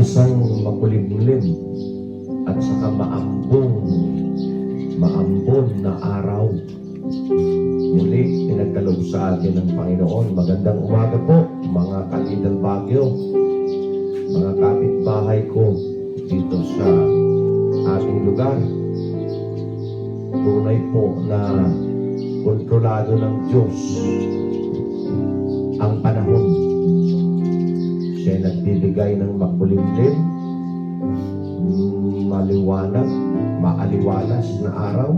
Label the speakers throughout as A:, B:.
A: isang makulimlim at saka maambon na araw. Muli, pinagkaloob sa atin ng Panginoon. Magandang umaga po, mga Kalidal Baguio, mga kapitbahay ko dito sa ating lugar. Tunay po na kontrolado ng Diyos ang panahon. Siya nagbibigay ng makulimlim, maliwanag, maaliwalas na araw.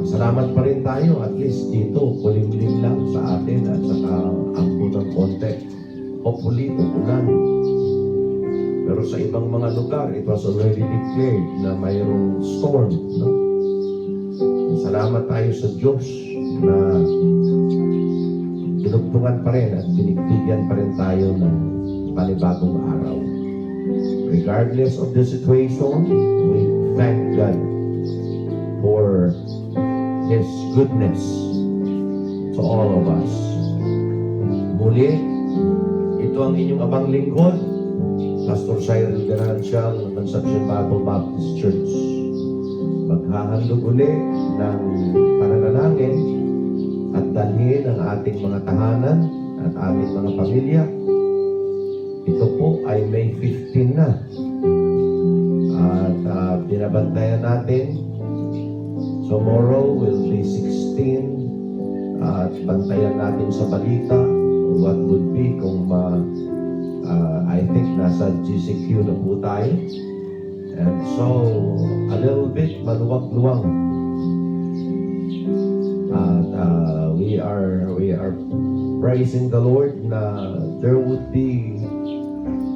A: Salamat pa rin tayo, at least dito, kulimlim lang sa atin at saka ang punang konti. Hopefully, uulan. Pero sa ibang mga lugar, it was already declared na mayroong storm. No? Salamat tayo sa Diyos na tinugtungan pa rin at binibigyan pa rin tayo ng panibagong araw. Regardless of the situation, we thank God for His goodness to all of us. Muli, ito ang inyong abang lingkod, Pastor Cyril Garancial ng Conception Bible Baptist Church. Maghahandog uli ng pananalangin at dalhin ang ating mga tahanan at aming mga pamilya. Ito po ay May 15 na. At binabantayan natin, tomorrow will be 16. At bantayan natin sa balita what would be kung I think nasa GCQ na po tayo. And so, a little bit maluwag-luwang. And we are praising the Lord na there would be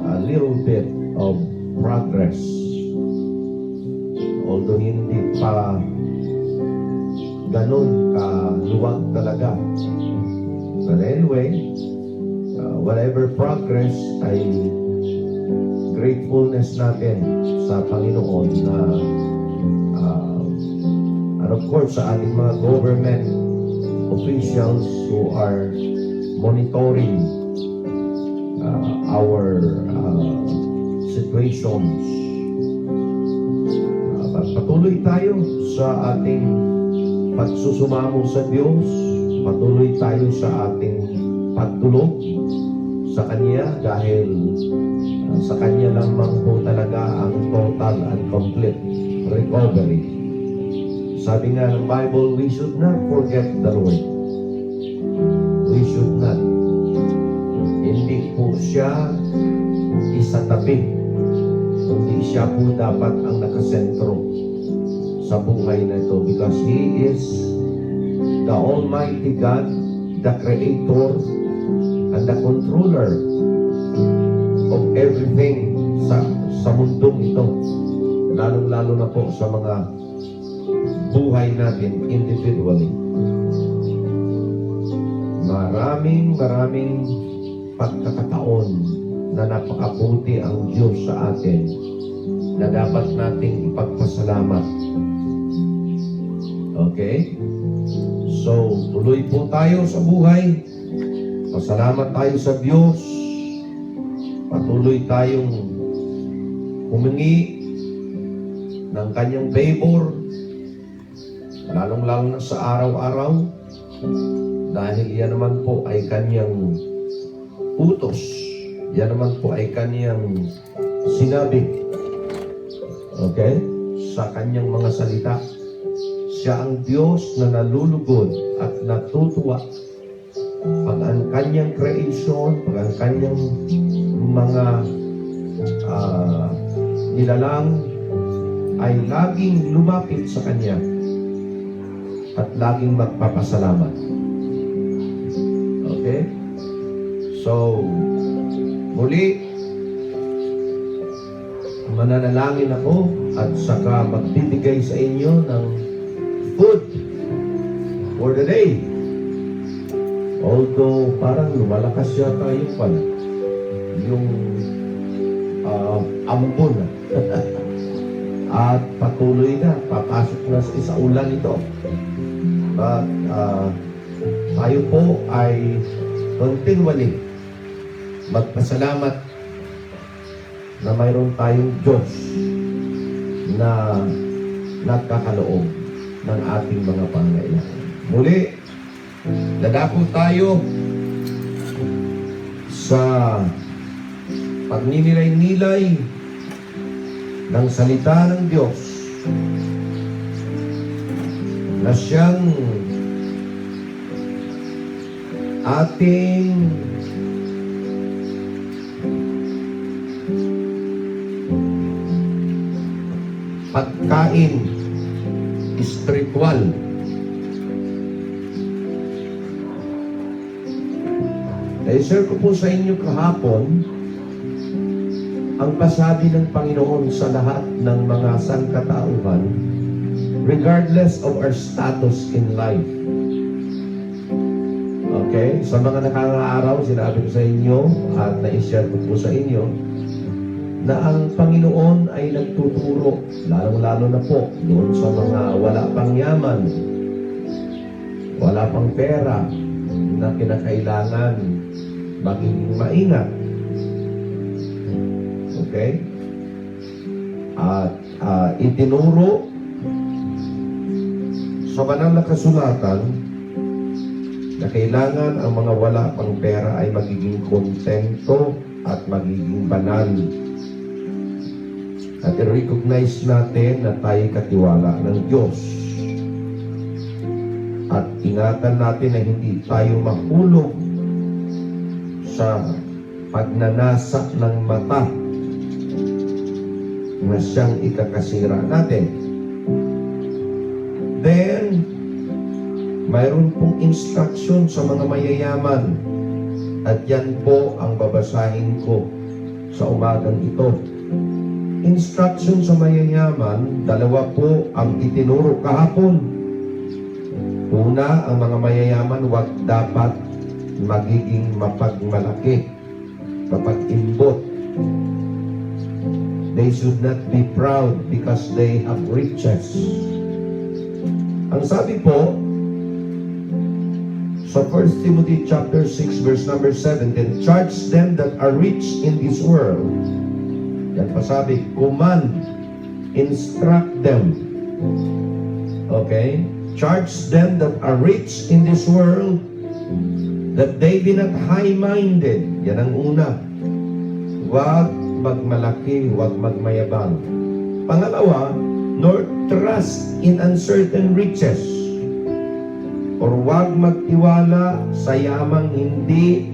A: a little bit of progress. Although hindi pa ganun kaluwag talaga. But anyway, whatever progress ay gratefulness natin sa Panginoon na and of course sa ating mga government officials who are monitoring our situations. Patuloy tayo sa ating pagsusumamo sa Diyos. Patuloy tayo sa ating pagtulog sa Kanya dahil sa Kanya lamang po talaga ang total and complete recovery. Sabi nga ng Bible, we should not forget the Lord. We should not. Hindi po siya isatabi, kundi siya po dapat ang nakasentro sa buhay na ito, because He is the Almighty God, the Creator and the Controller of everything sa mundong ito, lalong-lalo na po sa mga buhay natin individually. Maraming pagkakataon na napakabuti ang Diyos sa atin na dapat nating ipagpasalamat. Okay? So, tuloy po tayo sa buhay. Pasalamat tayo sa Diyos. Patuloy tayong humingi ng Kanyang favor, lalong-lalo na sa araw-araw, dahil yan naman po ay Kanyang utos. Yan naman po ay Kanyang sinabi. Okay? Sa Kanyang mga salita. Siya ang Diyos na nalulugod at natutuwa pag ang Kanyang creation, pag ang Kanyang mga nilalang ay laging lumapit sa Kanya at laging magpapasalamat. Okay? So, muli, mananalangin ako at saka magbibigay sa inyo ng food for the day. Although parang lumalakas yata yung ambon. At patuloy na, papasok na sa ulan ito. But tayo po ay continually magpasalamat na mayroon tayong Diyos na nagkakaloob ng ating mga pangailangan. Muli, dadako tayo sa pagninilay-nilay ng salita ng Diyos na siyang ating pagkain spiritual. I-share ko po sa inyo kahapon ang pasabi ng Panginoon sa lahat ng mga sangkatauhan regardless of our status in life. Okay? Sa mga nakakaaraw, sinabi ko sa inyo at na-share ko po sa inyo na ang Panginoon ay nagtuturo, lalong-lalo na po doon sa mga wala pang yaman, wala pang pera, na kinakailangan maging maingat. Okay? At itinuro sa banal na kasulatan na kailangan ang mga wala pang pera ay magiging kontento at magiging banal. At i-recognize natin na tayo katiwala ng Diyos. At ingatan natin na hindi tayo mahulog sa pagnanasa ng mata na siyang ikakasira natin. Then, mayroon pong instruction sa mga mayayaman. At yan po ang babasahin ko sa umagang ito. Instruction sa mayayaman, dalawa po ang itinuro kahapon. Una, ang mga mayayaman wag dapat magiging mapagmalaki, mapag-imbot. They should not be proud because they have riches. Ang sabi po sa 1 Timothy chapter 6 verse number 17, charge them that are rich in this world. Yan pa sabi, command, instruct them. Okay? Charge them that are rich in this world that they be not high-minded. Yan ang una. Huwag magmalaki, huwag magmayabang. Pangalawa, nor trust in uncertain riches. Or huwag magtiwala sa yamang hindi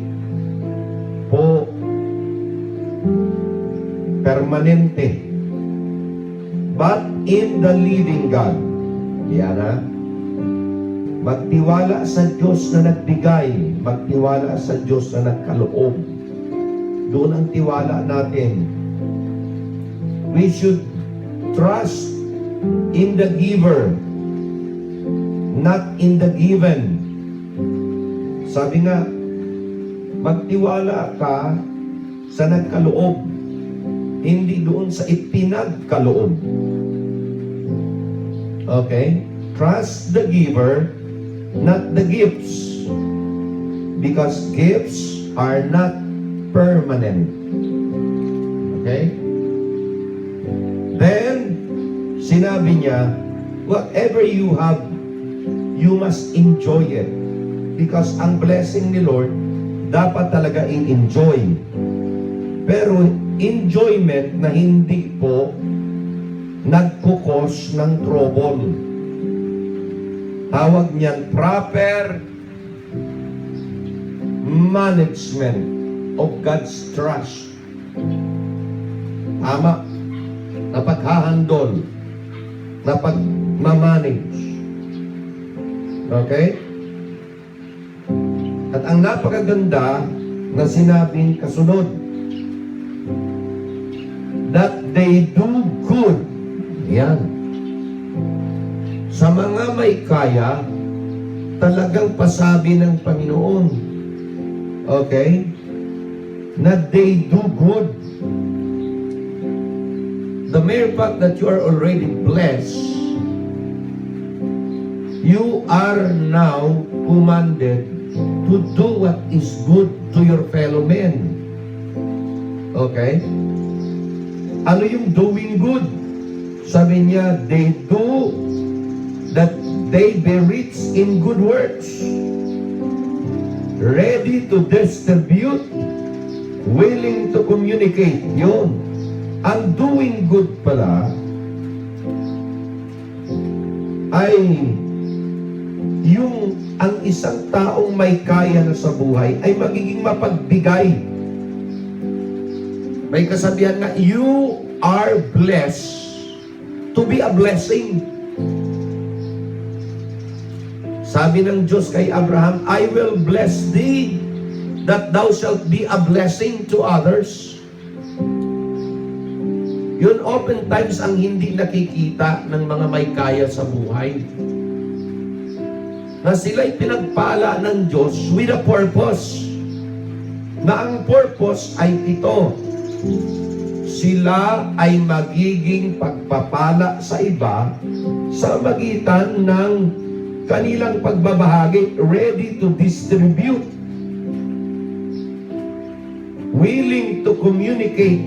A: po permanente, but in the living God. Yan ha. Magtiwala sa Diyos na nagbigay, magtiwala sa Diyos na nagkaloob. Doon ang tiwala natin. We should trust in the giver, not in the given. Sabi nga, magtiwala ka sa nagkaloob, hindi doon sa ipinagkaloob. Okay? Trust the giver, not the gifts. Because gifts are not permanent. Okay? Then, sinabi niya, whatever you have, you must enjoy it. Because ang blessing ni Lord, dapat talaga i-enjoy. Pero, enjoyment na hindi po nagkukos ng trouble. Tawag niyan proper management of God's trust. Tama na paghahandol, na pagmamanage. Okay? At ang napakaganda na sinabing kasunod, that they do good. Yan. Sa mga may kaya, talagang pasabi ng Panginoon. Okay? Na they do good. The mere fact that you are already blessed, you are now commanded to do what is good to your fellow men. Okay? Ano yung doing good? Sabi niya, they do that they be rich in good works, ready to distribute, willing to communicate. Yun. Ang doing good pala ay yung ang isang taong may kaya na sa buhay ay magiging mapagbigay. May kasabihan na, you are blessed to be a blessing. Sabi ng Diyos kay Abraham, I will bless thee that thou shalt be a blessing to others. Yun oftentimes ang hindi nakikita ng mga may kaya sa buhay. Na sila'y pinagpala ng Diyos with a purpose. Na ang purpose ay ito. Sila ay magiging pagpapala sa iba sa magitan ng kanilang pagbabahagi, ready to distribute, willing to communicate.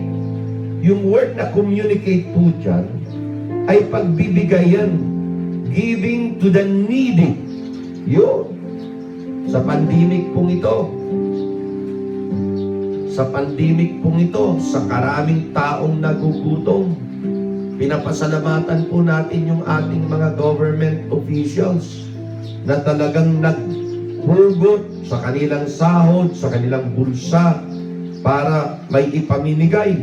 A: Yung word na communicate po dyan ay pagbibigayan, giving to the needy. Yun. Sa pandemic pong ito, sa karaming taong nagugutom, pinapasalamatan po natin yung ating mga government officials na talagang naghugot sa kanilang sahod, sa kanilang bulsa, para may ipamimigay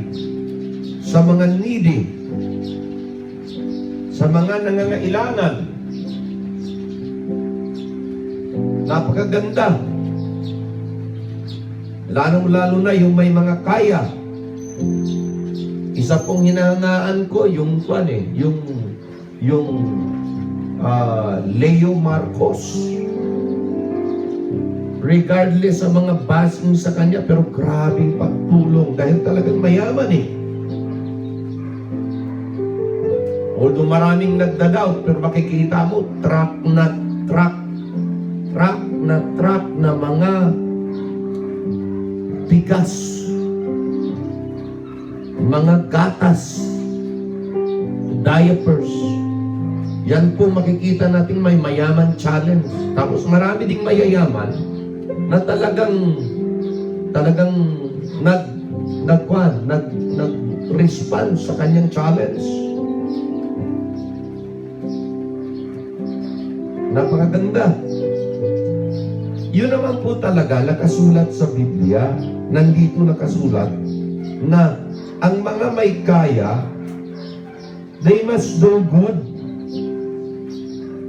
A: sa mga needy, sa mga nangangailangan. Napakaganda. Lalong-lalo na yung may mga kaya. Isa pong hinahangaan ko yung Leo Marcos. Regardless sa mga bashing sa kanya, pero grabing pagtulong dahil talagang mayaman eh. Although maraming nagda-doubt, pero makikita mo truck na mga bigas, mga gatas, diapers. Yan po makikita natin may mayaman challenge. Tapos marami ding mayayaman na talagang nag-respond sa kanyang challenge. Napakaganda. Yun naman po talaga nakasulat sa Biblia. Nandito nakasulat na ang mga may kaya, they must do good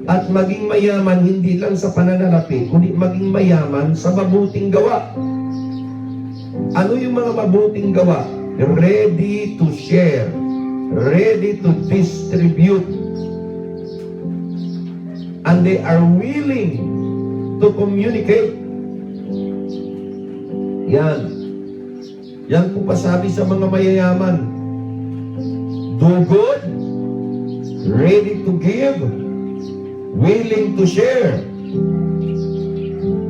A: at maging mayaman hindi lang sa pananalapi, kundi maging mayaman sa mabuting gawa. Ano yung mga mabuting gawa? Ready to share, ready to distribute, and they are willing to communicate. Yan po pasabi sa mga mayayaman. Do good, ready to give, willing to share.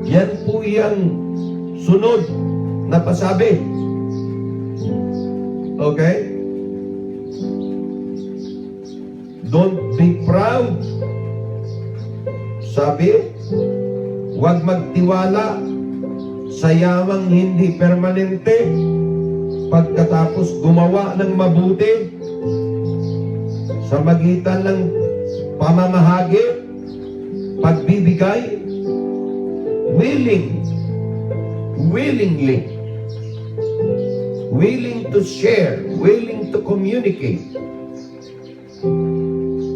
A: Yan po yung sunod na pasabi. Okay? Don't be proud. Sabi, huwag magtiwala sa yamang hindi permanente pagkatapos gumawa ng mabuti sa magitan ng pamamahagi, pagbibigay, willingly, willing to share, willing to communicate.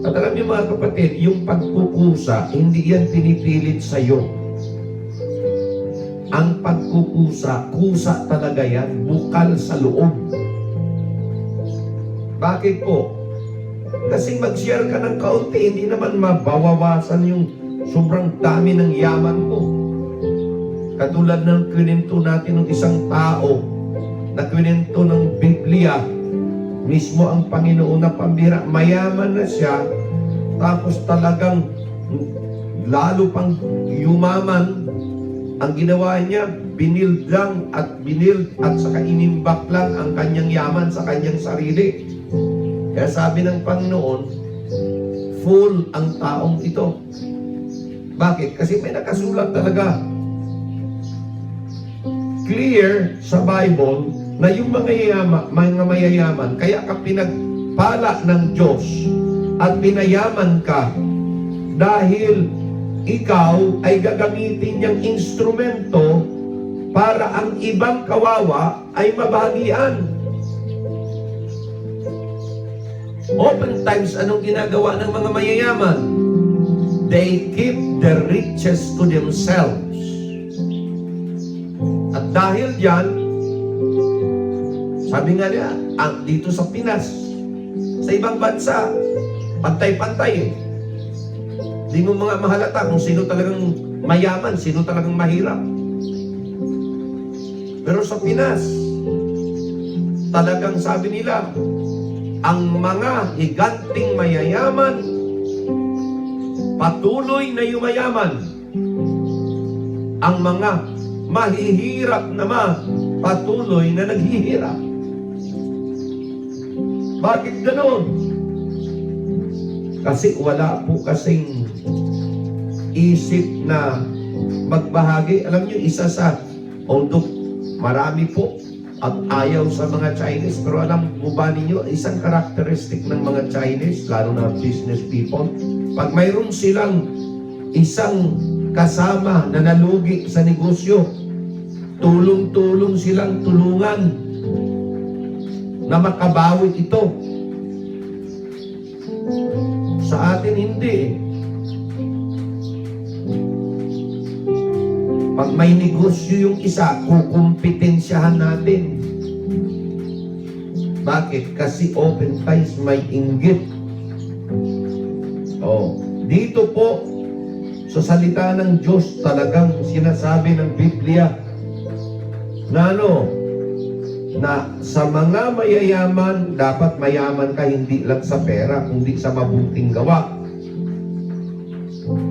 A: At alam niyo mga kapatid, yung pagkukusa, hindi yan pinipilit sa iyo. Ang pagkukusa, kusa talaga yan, bukal sa loob. Bakit po? Kasi mag-share ka ng kaunti, hindi naman mabawawasan yung sobrang dami ng yaman mo. Katulad ng kwento natin ng isang tao na kwento ng Biblia, mismo ang Panginoon na pambira, mayaman na siya, tapos talagang lalo pang yumaman. Ang ginawa niya, binild at saka inimbak lang ang kanyang yaman sa kanyang sarili. Kaya sabi ng Panginoon, fool ang taong ito. Bakit? Kasi may nakasulat talaga. Clear sa Bible na yung mga mayayaman, kaya ka pinagpala ng Diyos at pinayaman ka dahil ikaw ay gagamitin niyang instrumento para ang ibang kawawa ay mabahagian. Oftentimes, anong ginagawa ng mga mayayaman? They keep the riches to themselves. At dahil dyan, sabi nga niya, dito sa Pinas, sa ibang bansa, pantay-pantay eh. Hindi mo mga mahalata kung sino talagang mayaman, sino talagang mahirap. Pero sa Pinas, talagang sabi nila, ang mga higanting mayayaman, patuloy na yumayaman. Ang mga mahihirap naman, patuloy na naghihirap. Bakit ganoon? Kasi wala po kasing isip na magbahagi. Alam niyo, isa sa, although marami po at ayaw sa mga Chinese, pero alam mo ba ninyo, isang characteristic ng mga Chinese, lalo na business people, pag mayroon silang isang kasama na nalugi sa negosyo, tulong-tulong silang tulungan na makabawi ito. Sa atin hindi. Pag may negosyo yung isa, kukumpetensyahan natin. Bakit? Kasi oftentimes may inggit. Dito po, sa salita ng Diyos, talagang sinasabi ng Biblia na na sa mga mayayaman, dapat mayaman ka hindi lang sa pera, kundi sa mabuting gawa.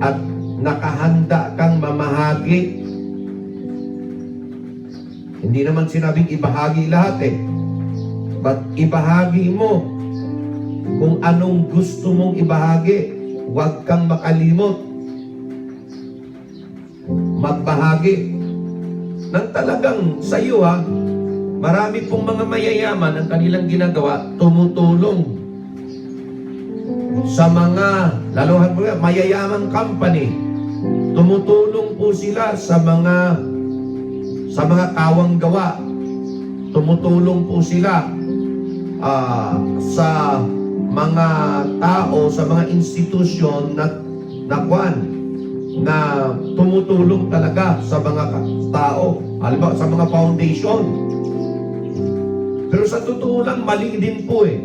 A: At nakahanda kang mamahagi. Hindi naman sinabing ibahagi lahat eh. But ibahagi mo kung anong gusto mong ibahagi. Huwag kang makalimot. Magbahagi. Nang talagang sa iyo marami pong mga mayayaman ang kanilang ginagawa, tumutulong sa mga, lalohan mo yan, mayayamang company. Tumutulong po sila sa mga kawang gawa. Tumutulong po sila sa mga tao, sa mga institusyon na tumutulong talaga sa mga tao. Halimbawa, sa mga foundation. Pero sa totoo lang, mali din po eh.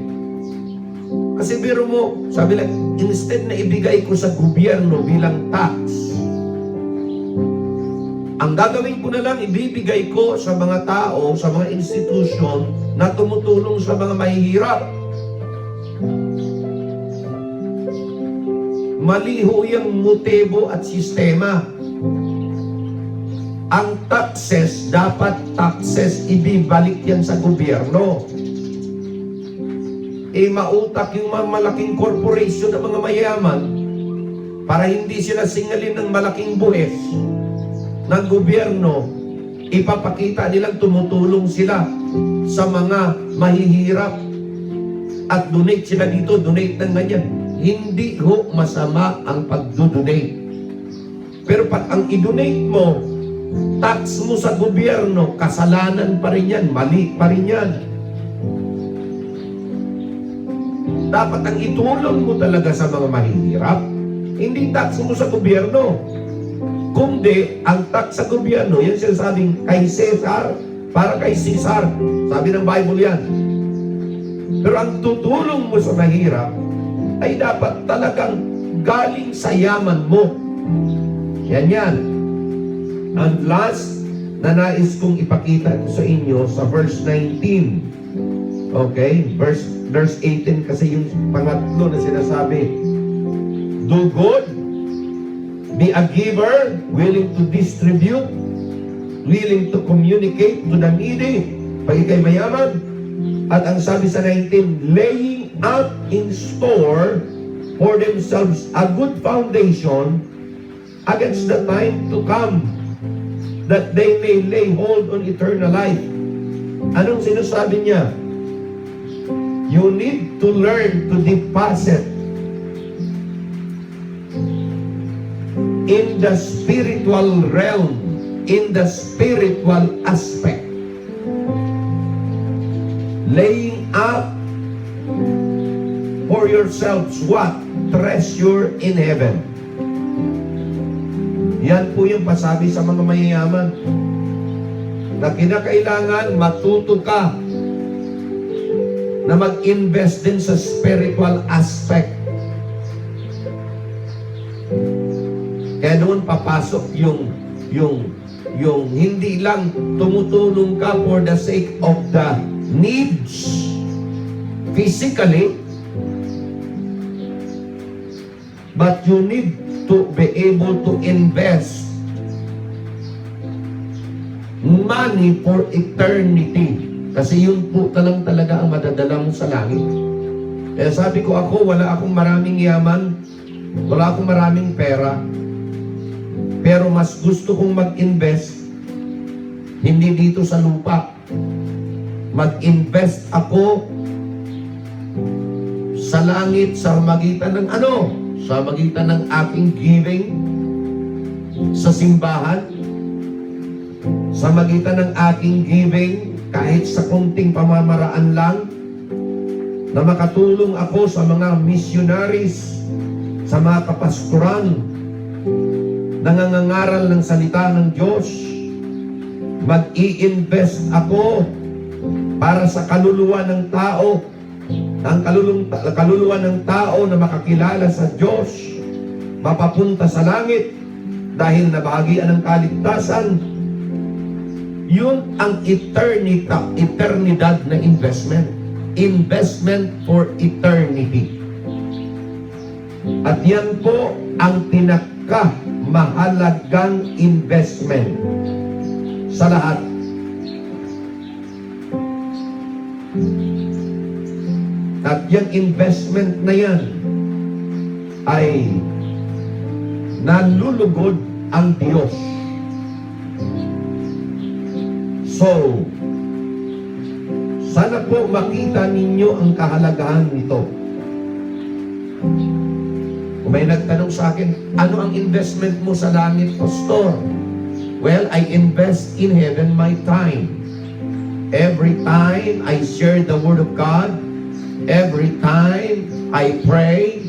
A: Kasi biro mo, sabi lang, instead na ibigay ko sa gobyerno bilang tax, ang gagawin ko na lang, ibibigay ko sa mga tao, sa mga institusyon na tumutulong sa mga mahihirap. Mali ho yung motibo at sistema. Ang taxes, dapat taxes ibibalik yan sa gobyerno. Mautak yung mga malaking corporation ng mga mayaman para hindi sila singalin ng malaking buwis ng gobyerno. Ipapakita nilang tumutulong sila sa mga mahihirap at donate sila dito, donate ng ganyan. Hindi ho masama ang pag-donate. Pero pag ang i-donate mo, tax mo sa gobyerno, kasalanan pa rin yan, mali pa rin yan. Dapat ang itulong mo talaga sa mga mahihirap, hindi tax mo sa gobyerno. Kundi, ang tax sa gobyerno, yan sinasabing kay Cesar, para kay Cesar. Sabi ng Bible yan. Pero ang tutulong mo sa mahirap, ay dapat talagang galing sa yaman mo. Yan. And last, na nais kong ipakita sa inyo sa verse 19. Okay? Verse 18 kasi yung pangatlo na sinasabi. Do good, be a giver, willing to distribute, willing to communicate to the needy, pag ikay mayaman. At ang sabi sa 19, laying up in store for themselves a good foundation against the time to come, that they may lay hold on eternal life. Anong sinasabi niya? You need to learn to deposit in the spiritual realm, in the spiritual aspect. Laying up for yourselves what? Treasure in heaven. Yan po yung pasabi sa mga mayayaman, na kinakailangan matuto ka na mag-invest din sa spiritual aspect. Kaya doon papasok yung hindi lang tumutulong ka for the sake of the needs physically, but you need to be able to invest money for eternity. Kasi yun po talaga ang madadala mo sa langit. Kaya sabi ko, wala akong maraming yaman, wala akong maraming pera, pero mas gusto kong mag-invest hindi dito sa lupa. Mag-invest ako sa langit sa magitan ng sa magitan ng aking giving sa simbahan, sa magitan ng aking giving kahit sa kunting pamamaraan lang, na makatulong ako sa mga missionaries, sa mga kapastoran nangangaral ng salita ng Diyos. Mag-i-invest ako para sa kaluluwa ng tao, ang kaluluwa ng tao na makakilala sa Diyos, mapapunta sa langit dahil nabahagian ng kaligtasan. Yun ang eternidad na investment. Investment for eternity. At yan po ang pinakamahalagang investment sa lahat. At yung investment na yan ay nalulugod ang Diyos. So, sana po makita ninyo ang kahalagahan nito. Kung may nagtanong sa akin, ano ang investment mo sa langit, Pastor? Well, I invest in heaven my time. Every time I share the Word of God, every time I pray,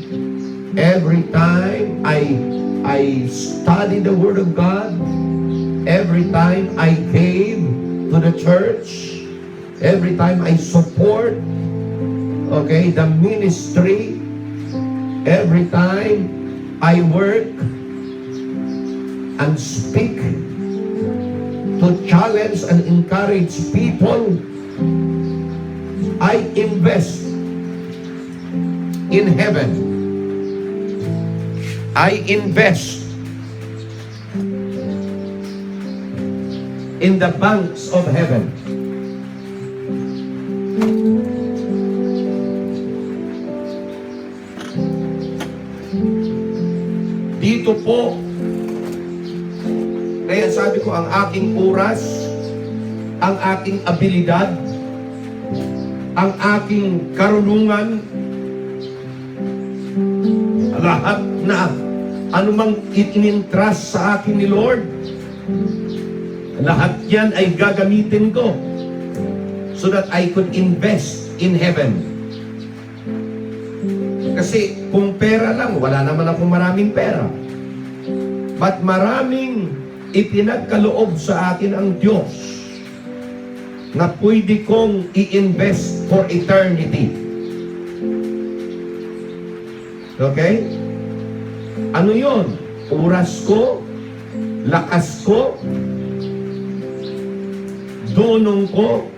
A: every time I study the Word of God, every time I gave to the church, every time I support, the ministry, every time I work and speak to challenge and encourage people, I invest in heaven. I invest in the banks of heaven. Dito po, kaya sabi ko, ang aking oras, ang aking abilidad, ang aking karunungan, lahat na anumang itinintras sa akin ni Lord, lahat yan ay gagamitin ko so that I could invest in heaven. Kasi kung pera lang, wala naman akong maraming pera. But maraming ipinagkaloob sa akin ang Diyos na pwede kong i-invest for eternity. Okay? Ano yon? Oras ko, lakas ko, dunong ko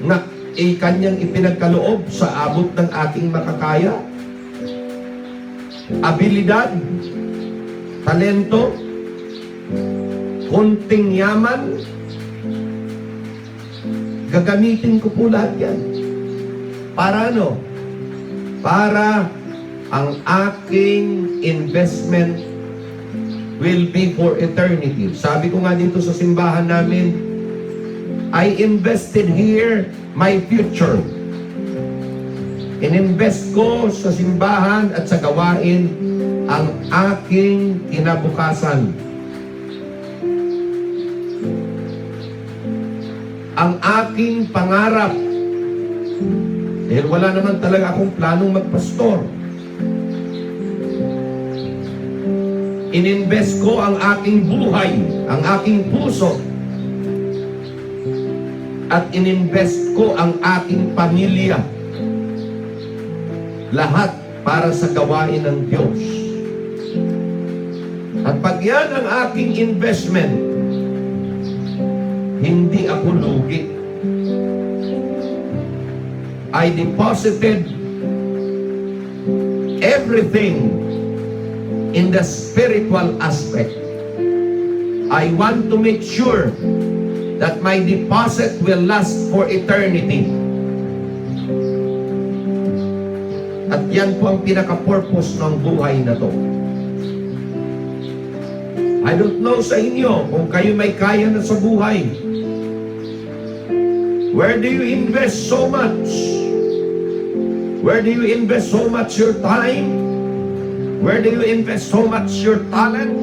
A: na kanyang ipinagkaloob sa abot ng ating makakaya, abilidad, talento, kunting yaman, Gagamitin ko po lahat yan. Para ano? Para ang aking investment will be for eternity. Sabi ko nga dito sa simbahan namin, I invested here my future. Ininvest ko sa simbahan at sa gawain ang aking kinabukasan. Ang aking pangarap. Dahil wala naman talaga akong planong magpastor. Ininvest ko ang aking buhay, ang aking puso, at ininvest ko ang aking pamilya. Lahat para sa gawain ng Diyos. At pag yan ang aking investment, hindi ako lugi. I deposited everything in the spiritual aspect. I want to make sure that my deposit will last for eternity. At yan po ang pinaka-purpose ng buhay na to. I don't know sa inyo kung kayo may kaya na sa buhay. Where do you invest so much? Where do you invest so much your time? Where do you invest so much your talent?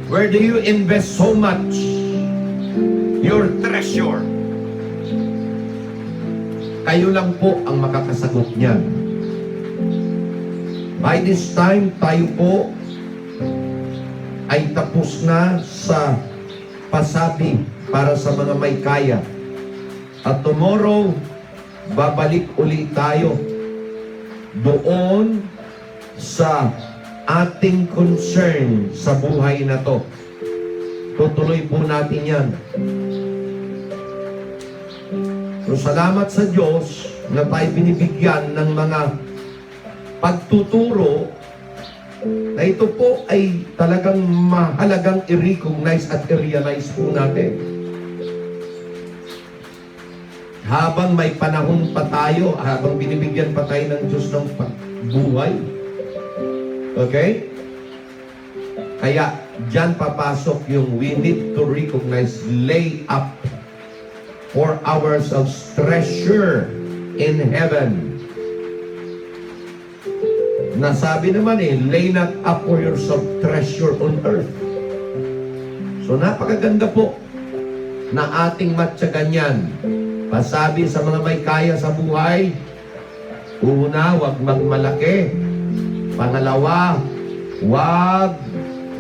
A: Where do you invest so much your treasure? Kayo lang po ang makakasagot niyan. By this time, tayo po ay tapos na sa pasabi para sa mga may kaya. At tomorrow, babalik uli tayo doon sa ating concern sa buhay na to. Tutuloy po natin yan. So, salamat sa Diyos na tayo binibigyan ng mga pagtuturo na ito po ay talagang mahalagang i-recognize at i-realize po natin. Habang may panahon pa tayo, habang binibigyan pa tayo ng Diyos ng buhay. Okay? Kaya, dyan papasok yung we need to recognize, lay up for ourselves treasure in heaven. Nasabi naman lay not up for yourself treasure on earth. So napakaganda po na ating matyagan yan. Pasabi sa mga may kaya sa buhay, una, huwag magmalaki. Pangalawa, huwag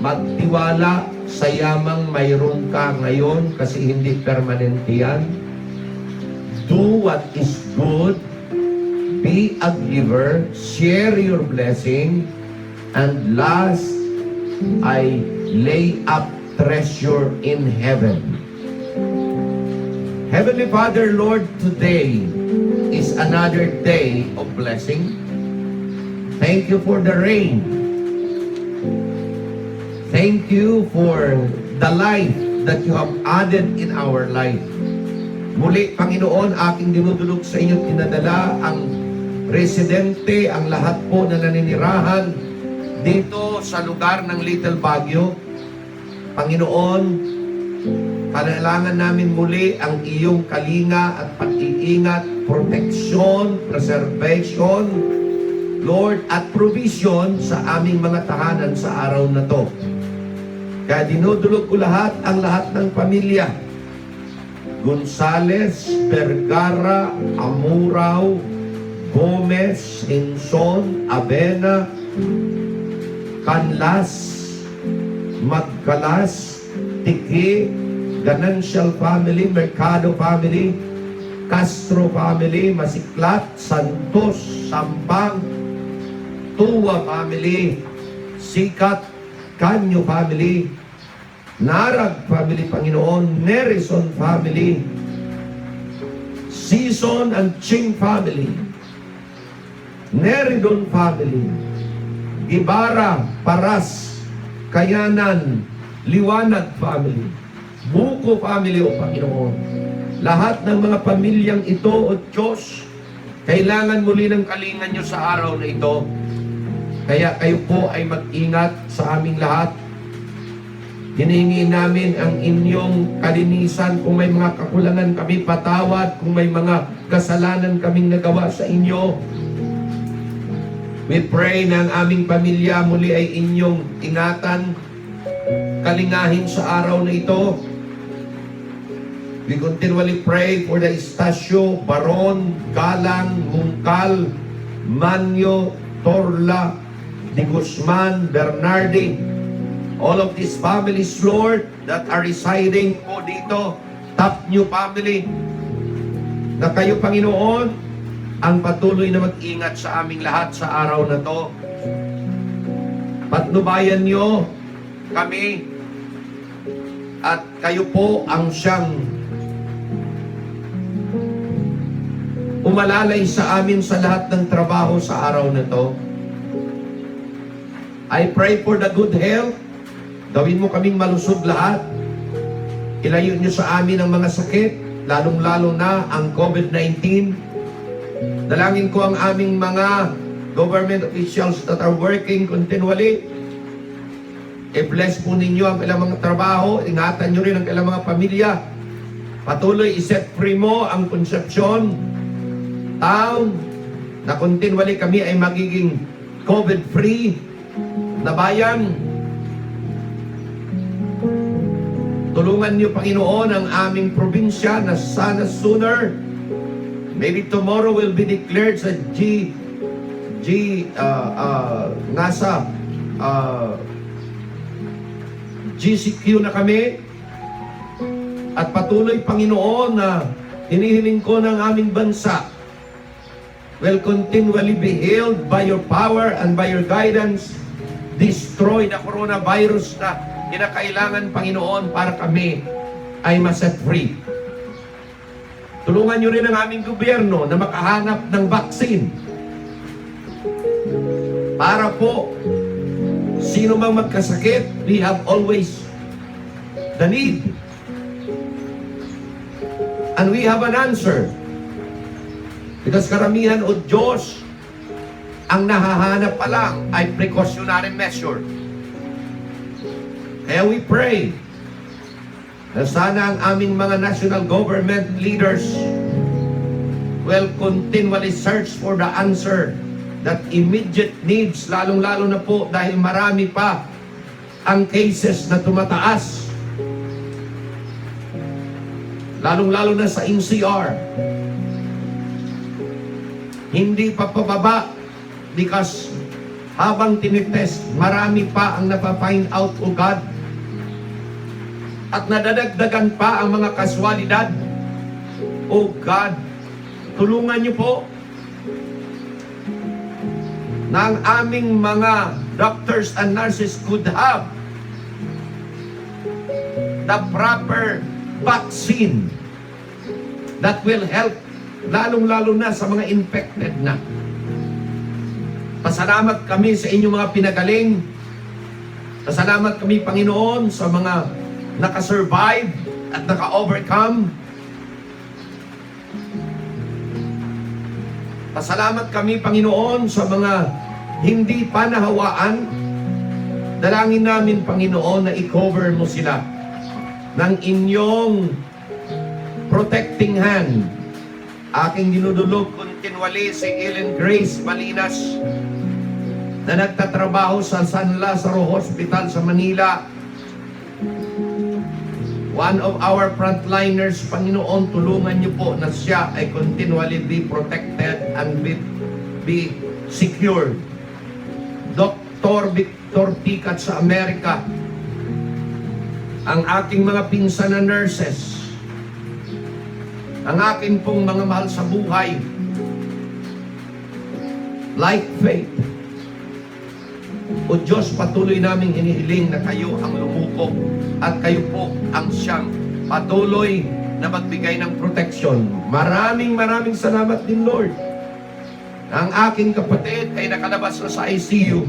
A: magtiwala sa yamang mayroon ka ngayon kasi hindi permanente yan. Do what is good. Be a giver, share your blessing, and last, I lay up treasure in heaven. Heavenly Father, Lord, today is another day of blessing. Thank you for the rain. Thank you for the life that you have added in our life. Muli, Panginoon, aking dinudulog sa inyo, tinadala ang residente, ang lahat po na naninirahan dito sa lugar ng Little Baguio. Panginoon, panalangin namin muli ang iyong kalinga at pag-iingat, protection, preservation, Lord, at provision sa aming mga tahanan sa araw na to. Kaya dinudulog ko ang lahat ng pamilya. Gonzales, Vergara, Amurao, Gomez, Inson, Avena, Canlas, Magcalas, Tiki, Ganancial family, Mercado family, Castro family, Masiklat, Santos, Sampang, Tuwa family, Sikat, Canyo family, Narag family, Panginoon, Nerison family, Season and Ching family, Neridon family, Gibara, Paras, Kayanan, Liwanag family, Buko family, O Panginoon. Lahat ng mga pamilyang ito, O Diyos, kailangan muli ng kalingan nyo sa araw na ito. Kaya kayo po ay mag-ingat sa aming lahat. Hinihingi namin ang inyong kalinisan. Kung may mga kakulangan kami, patawad. Kung may mga kasalanan kaming nagawa sa inyo, we pray na ang aming pamilya muli ay inyong ingatan, kalingahin sa araw na ito. We continually pray for the Estacio, Baron, Galang, Mungkal, Manyo, Torla, De Guzman, Bernardi, all of these families, Lord, that are residing po dito, Top New family, na kayo, Panginoon, ang patuloy na mag-ingat sa aming lahat sa araw na to. Patnubayan nyo kami at kayo po ang siyang umalalay sa amin sa lahat ng trabaho sa araw na to. I pray for the good health. Gawin mo kaming malusog lahat. Ilayo nyo sa amin ang mga sakit, lalong-lalo na ang COVID-19. Dalangin ko ang aming mga government officials that are working continually. I-bless po ninyo ang kailang mga trabaho. Ingatan nyo rin ang kailang mga pamilya. Patuloy iset free mo ang Concepcion Town na continually kami ay magiging COVID-free na bayan. Tulungan niyo, Panginoon, ang aming probinsya na sana sooner, maybe tomorrow will be declared sa GCQ na kami. At patuloy, Panginoon, na hinihiling ko ng aming bansa will continually be healed by your power and by your guidance. Destroy the coronavirus na kinakailangan, Panginoon, para kami ay maset free. Tulungan nyo rin ang aming gobyerno na makahanap ng vaccine para po sino mang magkasakit, we have always the need and we have an answer. Because karamihan, O Diyos, ang nahahanap pa lang ay precautionary measure. Kaya we pray na sana ang aming mga national government leaders will continually search for the answer that immediate needs, lalong-lalo na po dahil marami pa ang cases na tumataas. Lalong-lalo na sa NCR. Hindi pa pababa because habang tinitest, marami pa ang napafind out, O God. At nadadagdagan pa ang mga kaswalidad. O God, tulungan niyo po na ang aming mga doctors and nurses could have the proper vaccine that will help lalong-lalo na sa mga infected na. Pasalamat kami sa inyong mga pinagaling. Pasalamat kami, Panginoon, sa mga nakasurvive at naka-overcome. Pasalamat kami, Panginoon, sa mga hindi pa nahawaan. Dalangin namin, Panginoon, na i-cover mo sila ng inyong protecting hand. Aking dinudulog continually si Ellen Grace Malinas na nagtatrabaho sa San Lazaro Hospital sa Manila. One of our frontliners, Panginoon, tulungan niyo po na siya ay continually be protected and be secured. Dr. Victor Ticat sa Amerika, ang aking mga pinsan na nurses, ang aking pong mga mahal sa buhay, like faith. O Diyos, patuloy naming hinihiling na kayo ang lumukok at kayo po ang siyang patuloy na magbigay ng protection. Maraming salamat din, Lord. Ang aking kapatid ay nakalabas na sa ICU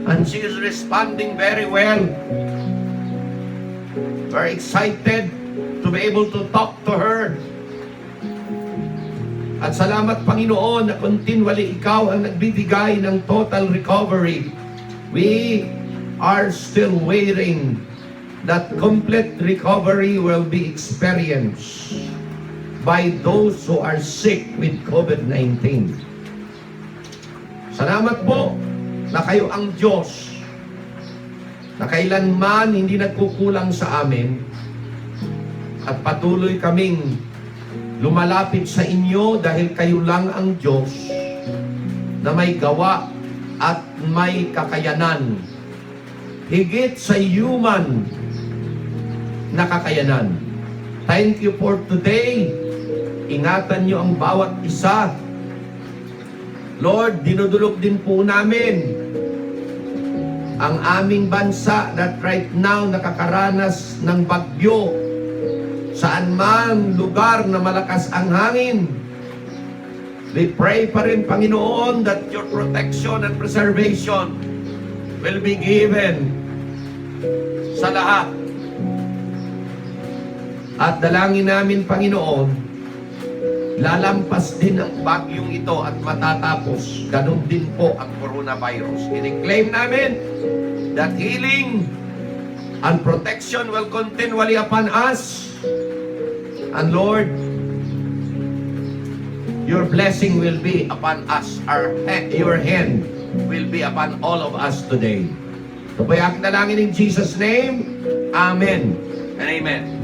A: and she is responding very well. We're excited to be able to talk to her. At salamat, Panginoon, na continually Ikaw ang nagbibigay ng total recovery. We are still waiting that complete recovery will be experienced by those who are sick with COVID-19. Salamat po na kayo ang Diyos na kailanman hindi nagkukulang sa amin at patuloy kaming lumalapit sa inyo dahil kayo lang ang Diyos na may gawa at may kakayanan higit sa human na kakayanan. Thank you for today. Ingatan niyo ang bawat isa. Lord, dinudulog din po namin ang aming bansa that right now nakakaranas ng bagyo. Saan man lugar na malakas ang hangin, we pray pa rin, Panginoon, that your protection and preservation will be given sa lahat. At dalangin namin, Panginoon, lalampas din ang bagyong ito at matatapos. Ganun din po ang coronavirus. I-claim namin that healing and protection will continually upon us. And Lord, your blessing will be upon us. Your hand will be upon all of us today. Ito po yung aking dalangin in Jesus' name. Amen and amen.